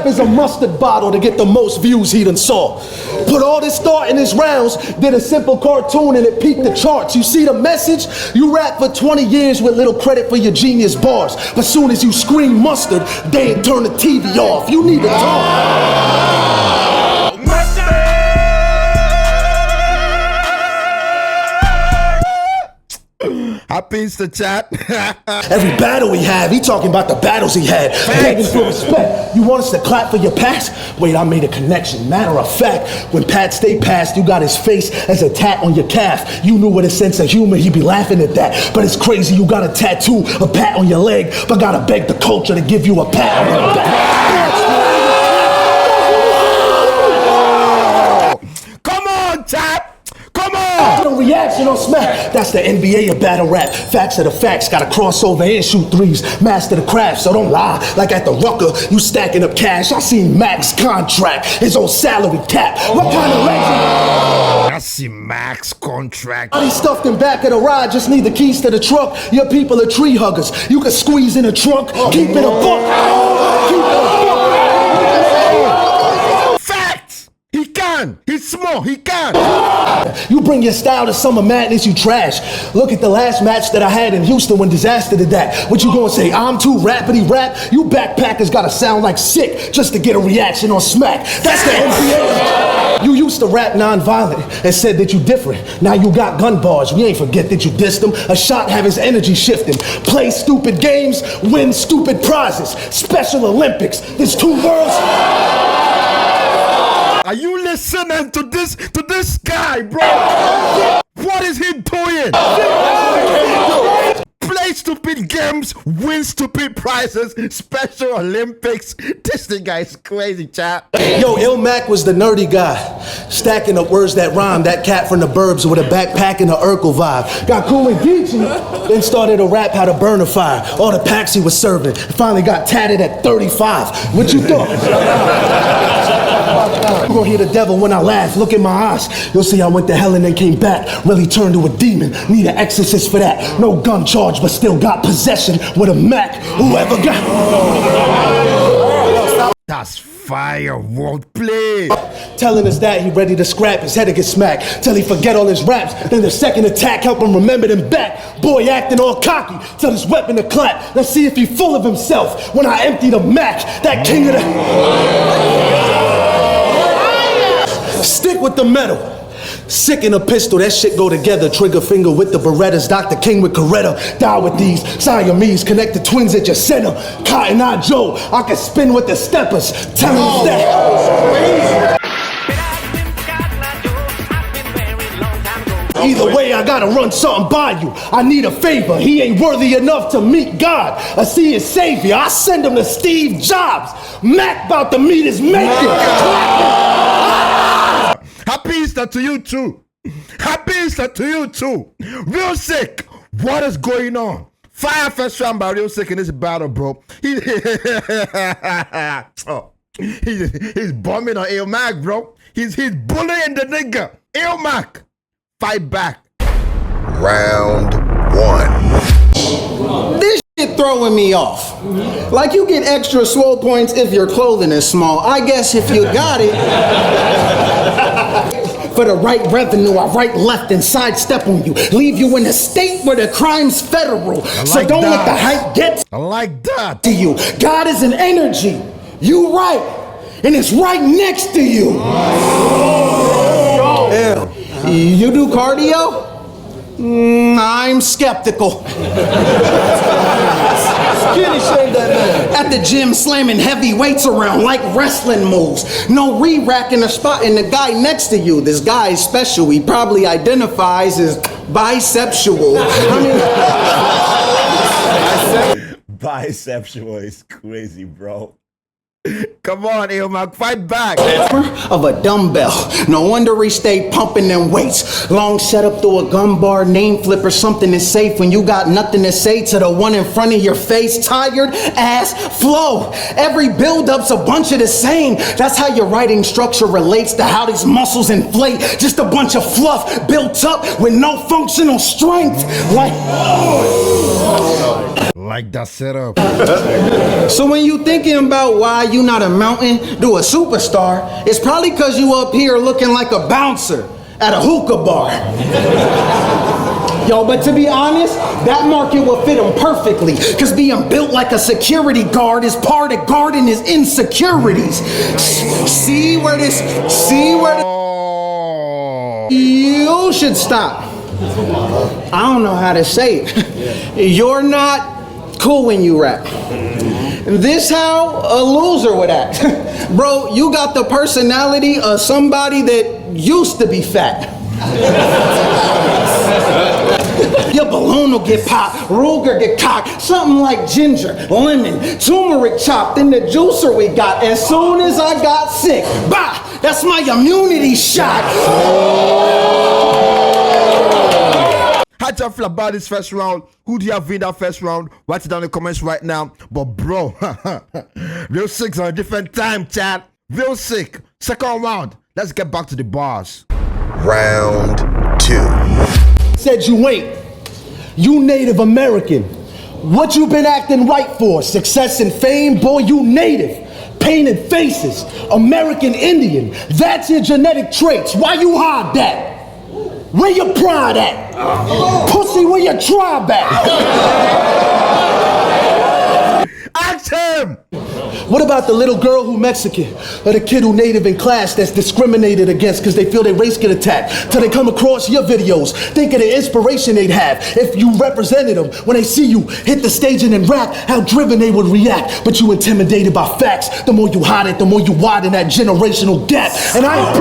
rap is a mustard bottle to get the most views he done saw. Put all this thought in his rounds, did a simple cartoon and it peaked the charts. You see the message? You rap for 20 years with little credit for your genius bars. But soon as you scream mustard, they turn the TV off. You need to talk. Happy Easter, chat. Every battle he had, he talking about the battles he had. Begging for respect. You want us to clap for your past? Wait, I made a connection. Matter of fact, when Pat Stay passed, you got his face as a tat on your calf. You knew with a sense of humor he'd be laughing at that. But it's crazy you got a tattoo, a pat on your leg, but gotta beg the culture to give you a pat on your back. Come on, chat. Come on! No reaction on smack. That's the NBA of battle rap. Facts are the facts. Gotta cross over and shoot threes. Master the craft, so don't lie. Like at the Rucker, you stacking up cash. I seen Mac's contract, his old salary cap. What kind of legend? I see Mac's contract. He stuffed in back of the ride. Just need the keys to the truck. Your people are tree huggers. You can squeeze in the trunk. Keep it a book. Keep it a book. Facts! He can! He's small, he can! You bring your style to Summer Madness, you trash. Look at the last match that I had in Houston when disaster did that. What you gonna say, I'm too rapidy rap? You backpackers gotta sound like Sikh just to get a reaction on smack. That's the NBA. You used to rap non-violent and said that you different. Now you got gun bars, we ain't forget that you dissed him. A shot have his energy shifting. Play stupid games, win stupid prizes. Special Olympics, there's 2 worlds. Are you listening to this guy, bro? What is he doing? Play stupid games, win stupid prizes, Special Olympics. This guy is crazy, chap. Yo, Illmac was the nerdy guy, stacking up words that rhyme. That cat from the burbs with a backpack and a Urkel vibe. Got cool and geeky, then started to rap how to burn a fire. All the packs he was serving, finally got tatted at 35. What you thought? You gon' hear the devil when I laugh, look in my eyes. You'll see I went to hell and then came back. Really turned to a demon, need an exorcist for that. No gun charge, but still got possession with a Mac. Whoever got... That's fire, wordplay. Telling us that he ready to scrap, his head to get smacked. Till he forget all his raps, then the second attack help him remember them back. Boy acting all cocky, tell his weapon to clap. Let's see if he full of himself when I empty the Mac. That king of the... Stick with the metal. Sick in a pistol, that shit go together. Trigger finger with the Berettas, Dr. King with Coretta. Die with these Siamese, connected twins at your center. Cotton Eye Joe, I can spin with the steppers. Tell him that. Either way, I gotta run something by you. I need a favor. He ain't worthy enough to meet God. I see his savior. I send him to Steve Jobs. Mac about to meet his maker. Happy Easter to you too. Happy Easter to you too. Real Sikh, what is going on? Fire first round by Real Sikh in this battle, bro. He's bombing on Illmac, bro. He's bullying the nigga. Illmac, fight back. Round 1. This shit throwing me off. Like you get extra swole points if your clothing is small. I guess if you got it. For the right revenue, I right left and sidestep on you. Leave you in a state where the crime's federal. So don't let the hype get I like that. to you. God is an energy. You right. And it's right next to you. Yeah. You do cardio? I'm skeptical. Skinny shave that man. At the gym slamming heavy weights around like wrestling moves. No re-racking a spot in the guy next to you. This guy is special. He probably identifies as bisexual. Bisexual is crazy, bro. Come on, Illmac, fight back. Of a dumbbell. No wonder he stayed pumping them weights. Long setup through a gun bar, name flip or something is safe when you got nothing to say to the one in front of your face. Tired ass flow. Every build-up's a bunch of the same. That's how your writing structure relates to how these muscles inflate. Just a bunch of fluff built up with no functional strength. like that setup. So when you thinking about why you not amounting to a superstar, it's probably cause you up here looking like a bouncer at a hookah bar. Yo, but to be honest, that market will fit him perfectly, cause being built like a security guard is part of guarding his insecurities. See where this, Oh. you should stop. I don't know how to say it. You're not cool when you rap. This how a loser would act. Bro, you got the personality of somebody that used to be fat. Your balloon will get popped, Ruger get cocked, something like ginger, lemon, turmeric chopped in the juicer we got. As soon as I got sick, bah, that's my immunity shot. How do you feel about this first round? Who do you have in that first round? Write it down in the comments right now. But bro, Real Sick's on a different time, chat. Real Sick, second round. Let's get back to the bars. Round 2. Said you ain't. You Native American. What you been acting white for? Success and fame? Boy, you Native. Painted faces. American Indian. That's your genetic traits. Why you hide that? Where your pride at? Pussy, where your tribe at? Ask him! What about the little girl who Mexican? Or the kid who Native in class that's discriminated against because they feel their race get attacked? Till they come across your videos, think of the inspiration they'd have if you represented them. When they see you hit the stage and then rap, how driven they would react. But you intimidated by facts. The more you hide it, the more you widen that generational gap. And I ain't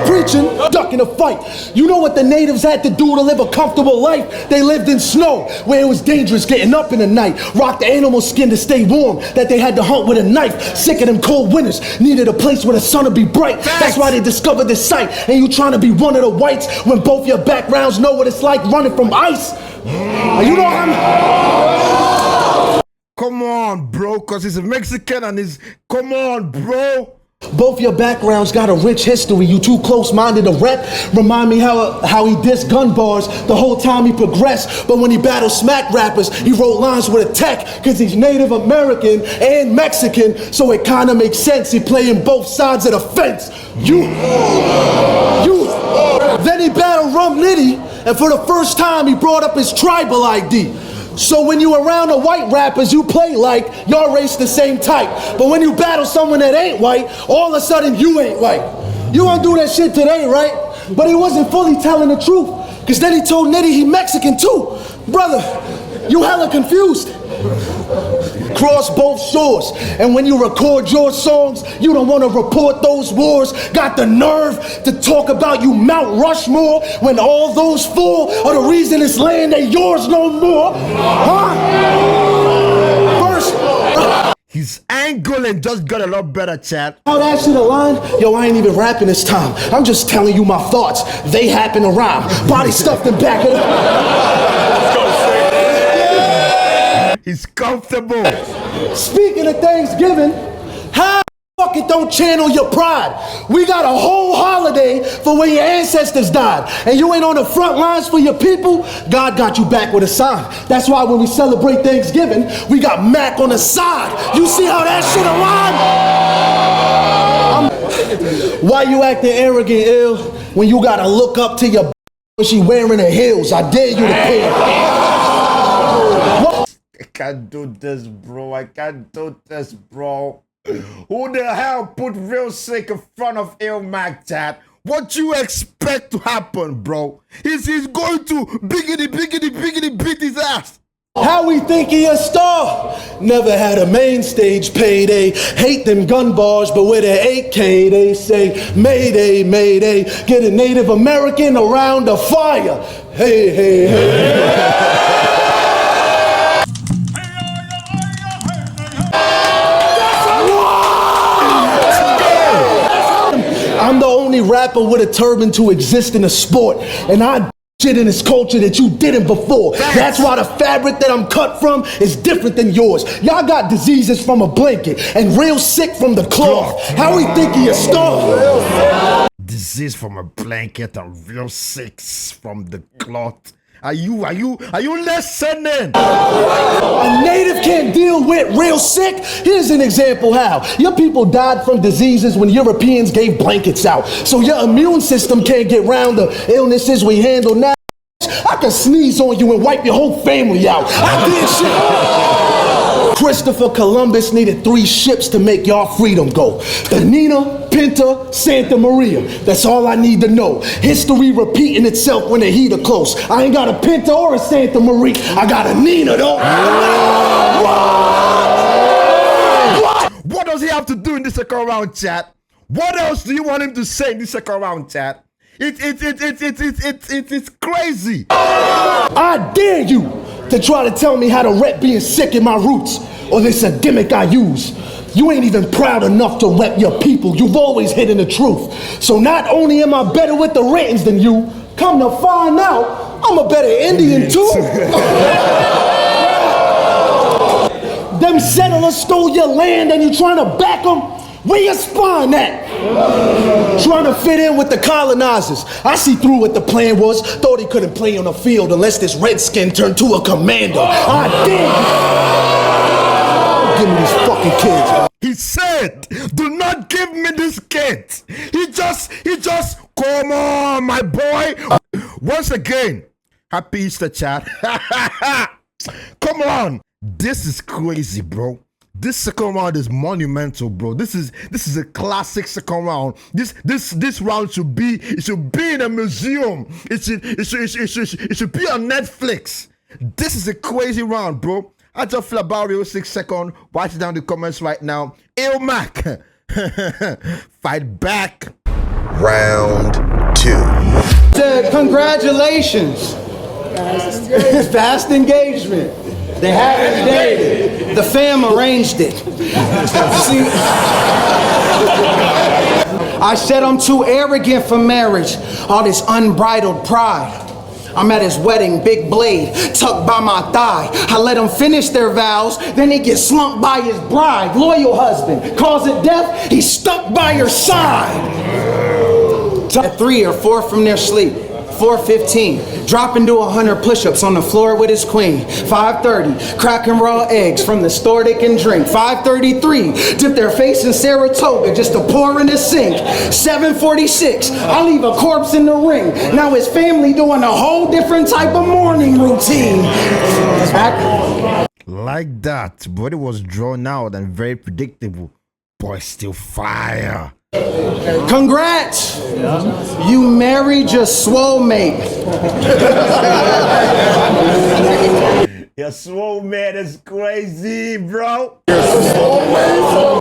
preaching, ducking a fight. You know what the natives had to do to live a comfortable life? They lived in snow, where it was dangerous getting up in the night. Rocked the animal skin to stay warm, that they had to hunt with a knife. Sick of them cold winters, needed a place where the sun would be bright. That's why they discovered this site. And you trying to be one of the whites when both your backgrounds know what it's like running from ice? You know how I'm... Come on, bro, cause he's a Mexican and he's... Come on, bro. Both your backgrounds got a rich history. You too close-minded to rep. Remind me how he dissed gun bars the whole time he progressed. But when he battled smack rappers, he wrote lines with a tech, cause he's Native American and Mexican, so it kinda makes sense. He playing both sides of the fence. Then he battled Rum Nitty, and for the first time he brought up his tribal ID. So when you around the white rappers, you play like your race the same type. But when you battle someone that ain't white, all of a sudden you ain't white. You gonna do that shit today, right? But he wasn't fully telling the truth, cause then he told Nitty he Mexican too. Brother, you hella confused. Cross both shores, and when you record your songs, you don't want to report those wars. Got the nerve to talk about you Mount Rushmore when all those four are the reason this land ain't yours no more, huh? First, His angling just got a lot better, chat. how that shit align? Yo, I ain't even rapping this time. I'm just telling you my thoughts. They happen to rhyme. Body stuffed in back of the... He's comfortable. Speaking of Thanksgiving, how the fuck it don't channel your pride? We got a whole holiday for when your ancestors died, and you ain't on the front lines for your people. God got you back with a sign. That's why when we celebrate Thanksgiving, we got Mac on the side. You see how that shit align? Why you acting arrogant, ill, when you gotta look up to your when she wearing her heels? I dare you to pay. I can't do this, bro. I can't do this, bro. Who the hell put Real Sick in front of Illmac, chat? What you expect to happen, bro? He's going to biggity beat his ass. How we think he a star? Never had a main stage payday. Hate them gun bars, but with an AK they say Mayday, Mayday. Get a Native American around the fire. Hey, hey, hey. I'm the only rapper with a turban to exist in a sport, and I shit in this culture that you didn't before. That's why the fabric that I'm cut from is different than yours. Y'all got diseases from a blanket and Real Sick from the cloth. How we think he a star? Disease from a blanket and Real Sick from the cloth. Are you listening? A native can't deal with real sick? Here's an example how. Your people died from diseases when Europeans gave blankets out. So your immune system can't get round the illnesses we handle now. I can sneeze on you and wipe your whole family out. I did shit. Christopher Columbus needed 3 ships to make y'all freedom go. The Nina, Pinta, Santa Maria. That's all I need to know. History repeating itself when the heat are close. I ain't got a Pinta or a Santa Maria. I got a Nina though. What does he have to do in this second round, chat? What else do you want him to say in this second round, chat? It's crazy. I dare you to try to tell me how to rep being sick in my roots, or this a gimmick I use. You ain't even proud enough to rep your people. You've always hidden the truth. So not only am I better with the writtens than you, come to find out, I'm a better Indian too. Them settlers stole your land and you trying to back them? Where your spine at? Trying to fit in with the colonizers. I see through what the plan was. Thought he couldn't play on the field unless this redskin turned to a commander. I did. Give me these fucking kids. He said, do not give me this kid. He just, come on, my boy. Once again, happy Easter, chat. Come on. This is crazy, bro. This second round is monumental, bro. This is a classic second round. This round should be in a museum. It should be on Netflix. This is a crazy round, bro. I just feel about real 6 seconds. Watch it down in the comments right now. Illmac, fight back. Round 2. Congratulations. Fast engagement. They haven't dated. The fam arranged it. See, I said I'm too arrogant for marriage. All this unbridled pride. I'm at his wedding, big blade, tucked by my thigh. I let him finish their vows, then he gets slumped by his bride. Loyal husband, cause it death, he's stuck by your side. At 3 or 4 from their sleep. 4:15, dropping to 100 push-ups on the floor with his queen. 5:30, cracking raw eggs from the store they can drink. 5:33, dip their face in Saratoga just to pour in the sink. 7:46, I leave a corpse in the ring. Now his family doing a whole different type of morning routine. Like that, but it was drawn out and very predictable. Boy, still fire. Congrats! You married your swole mate. Your swole man is crazy, bro.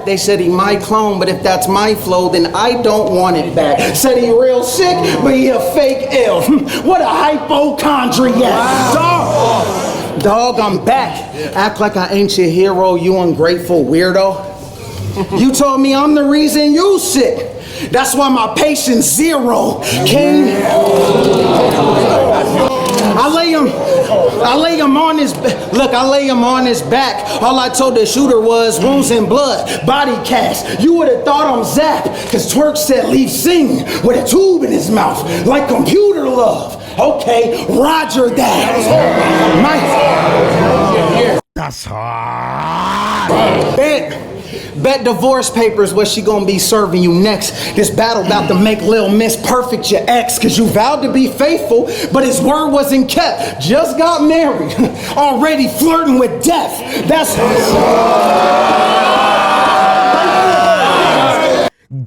They said he might clone, but if that's my flow, then I don't want it back. Said he real sick, but he a fake ill. What a hypochondriac. Wow. Dog, I'm back. Act like I ain't your hero, you ungrateful weirdo. You told me I'm the reason you sick. That's why my patient's 0. King. I lay him on his back. All I told the shooter was wounds and blood, body cast. You would have thought I'm Zap, cause Twerk said leave sing with a tube in his mouth, like computer love. Okay, Roger that. That's hard. Bet divorce papers what she gonna be serving you next. This battle about to make Lil Miss Perfect your ex, cause you vowed to be faithful, but his word wasn't kept. Just got married, already flirting with death. That's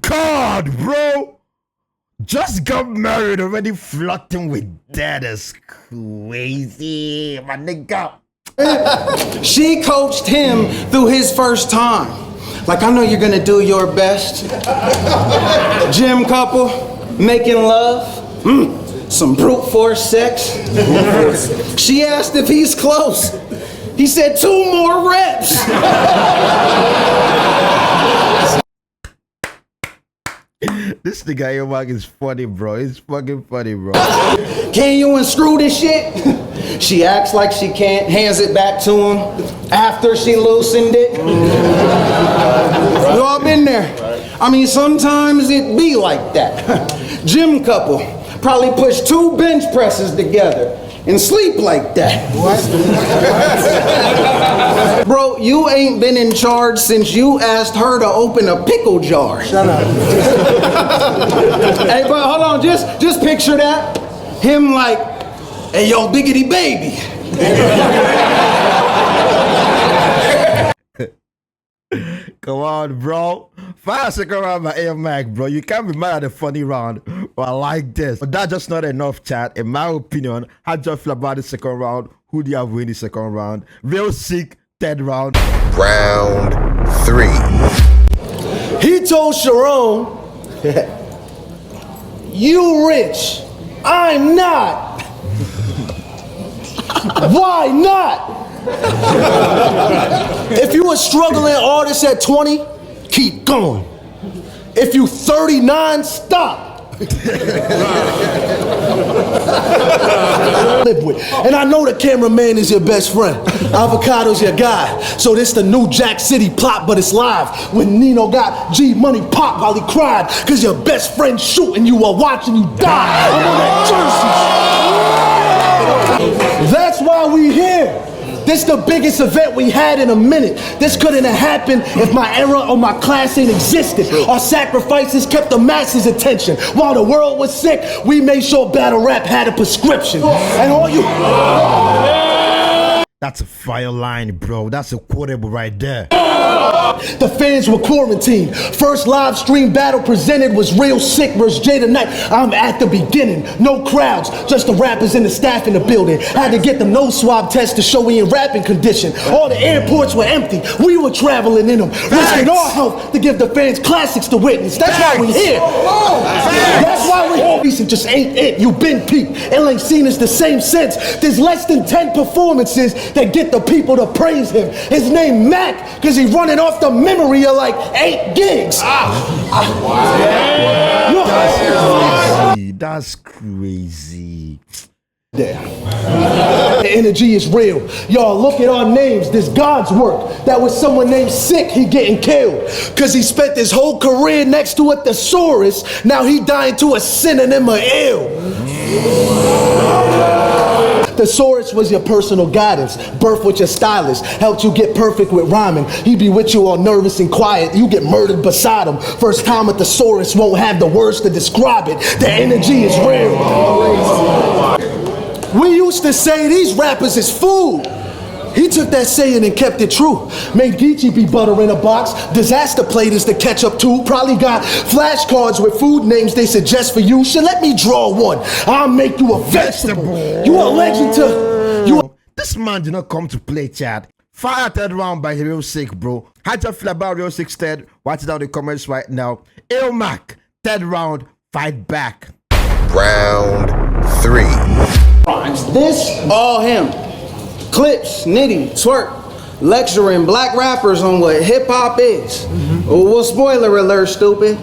God, bro. Just got married, already flirting with death is crazy, my nigga. She coached him through his first time. Like, I know you're gonna do your best. Gym couple, making love, some brute force sex. She asked if he's close. He said 2 more reps. This nigga Illmac is funny, bro. It's fucking funny, bro. Can you unscrew this shit? She acts like she can't, hands it back to him after she loosened it. You all been there. I mean, sometimes it be like that. Gym couple, probably push 2 bench presses together. and sleep like that. What? Bro, you ain't been in charge since you asked her to open a pickle jar. Shut up. Hey, but hold on, just picture that. Him like, hey, yo, biggity baby. Come on, bro. 5 second round by Illmac, bro. You can't be mad at the funny round, but I like this. But that's just not enough, chat. In my opinion, how do you feel about the second round? Who do you have win the second round? Real Sikh, third round. Round 3. He told Sharon, you rich, I'm not. Why not? If you a struggling artist at 20, keep going. If you 39, stop. Live with. And I know the cameraman is your best friend. Avocado's your guy. So this the new Jack City plot, but it's live. When Nino got G Money pop while he cried, cause your best friend shooting you while watching you die. I'm on that jersey. That's why we here. This the biggest event we had in a minute. This couldn't have happened if my era or my class ain't existed. Our sacrifices kept the masses' attention. While the world was sick, we made sure battle rap had a prescription. And all you... That's a fire line, bro. That's a quotable right there. The fans were quarantined. First live stream battle presented was Real Sikh versus Jada Knight. I'm at the beginning. No crowds, just the rappers and the staff in the building. Had to get the nose swab test to show we in rapping condition. All the airports were empty. We were traveling in them, risking our health to give the fans classics to witness. That's why we here. That's why we here. Recent just ain't it. You been peeped. It ain't seen us the same sense. There's less than 10 performances that get the people to praise him. His name Mac, cause he running off the memory of like 8 gigs. That's crazy. The energy is real. Y'all look at our names. This God's work. That was someone named Sikh, he getting killed. Cause he spent his whole career next to a thesaurus. Now he dying to a synonym of ill. Thesaurus was your personal guidance. Birth with your stylist. Helped you get perfect with rhyming. He be with you all nervous and quiet. You get murdered beside him. First time a thesaurus won't have the words to describe it. The energy is real. We used to say these rappers is food. He took that saying and kept it true. Made Geechee be butter in a box. Disaster plate is the ketchup too. Probably got flashcards with food names they suggest for you. Shit, let me draw one. I'll make you a vegetable. You a legend to... You. This man did not come to play, chat. Fire third round by Real Sikh, bro. How do you feel about Real Sikh's third? Watch it down in the comments right now. Illmac, third round, fight back. Round 3. This, all him. Clips, nitty, twerk, lecturing black rappers on what hip hop is. Well, spoiler alert, stupid.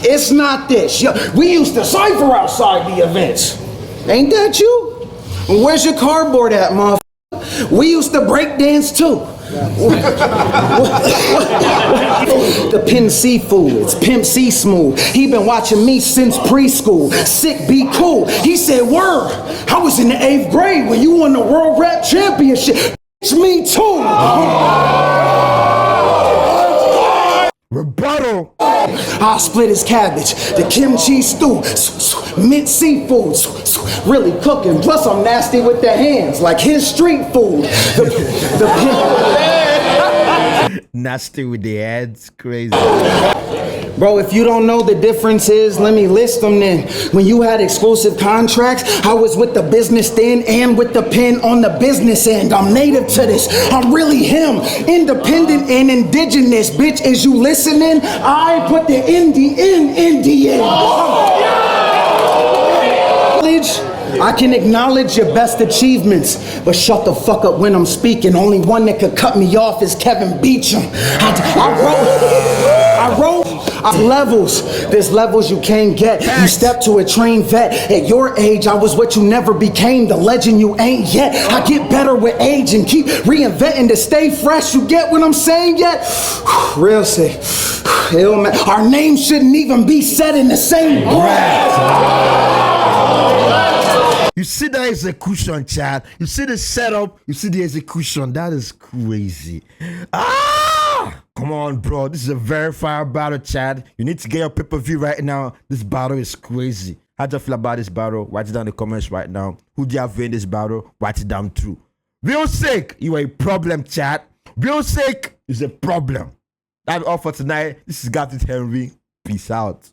It's not this. Yo, we used to cipher outside the events. Ain't that you? Where's your cardboard at, motherfucker? We used to break dance too. The Pin Seafood, it's Pimp C Smooth. He been watching me since preschool. Sick, be cool. He said, word, I was in the 8th grade when you won the World Rap Championship. Me too. Rebuttal. I'll split his cabbage, the kimchi stew, mint seafood, really cooking. Plus I'm nasty with the hands, like his street food. Nasty with the ads, crazy. Bro, if you don't know the differences, let me list them then. When you had exclusive contracts, I was with the business then and with the pen on the business end. I'm native to this, I'm really him. Independent and indigenous, bitch, is you listening? I put the indie in Indian. I can acknowledge your best achievements, but shut the fuck up when I'm speaking. Only one that could cut me off is Kevin Beecham. I wrote levels. There's levels you can't get. You step to a trained vet. At your age, I was what you never became, the legend you ain't yet. I get better with age and keep reinventing to stay fresh. You get what I'm saying yet? Real Sikh. Illmac. Our names shouldn't even be said in the same breath. You You see the execution, Chad. You see the setup. You see the execution. That is crazy. Come on, bro. This is a verified battle, Chad. You need to get your pay-per-view right now. This battle is crazy. How do you feel about this battle? Write it down in the comments right now. Who do you have in this battle? Write it down too. Real Sikh, you are a problem, Chad. Real Sikh is a problem. That's all for tonight. This is Gapteeth Henry. Peace out.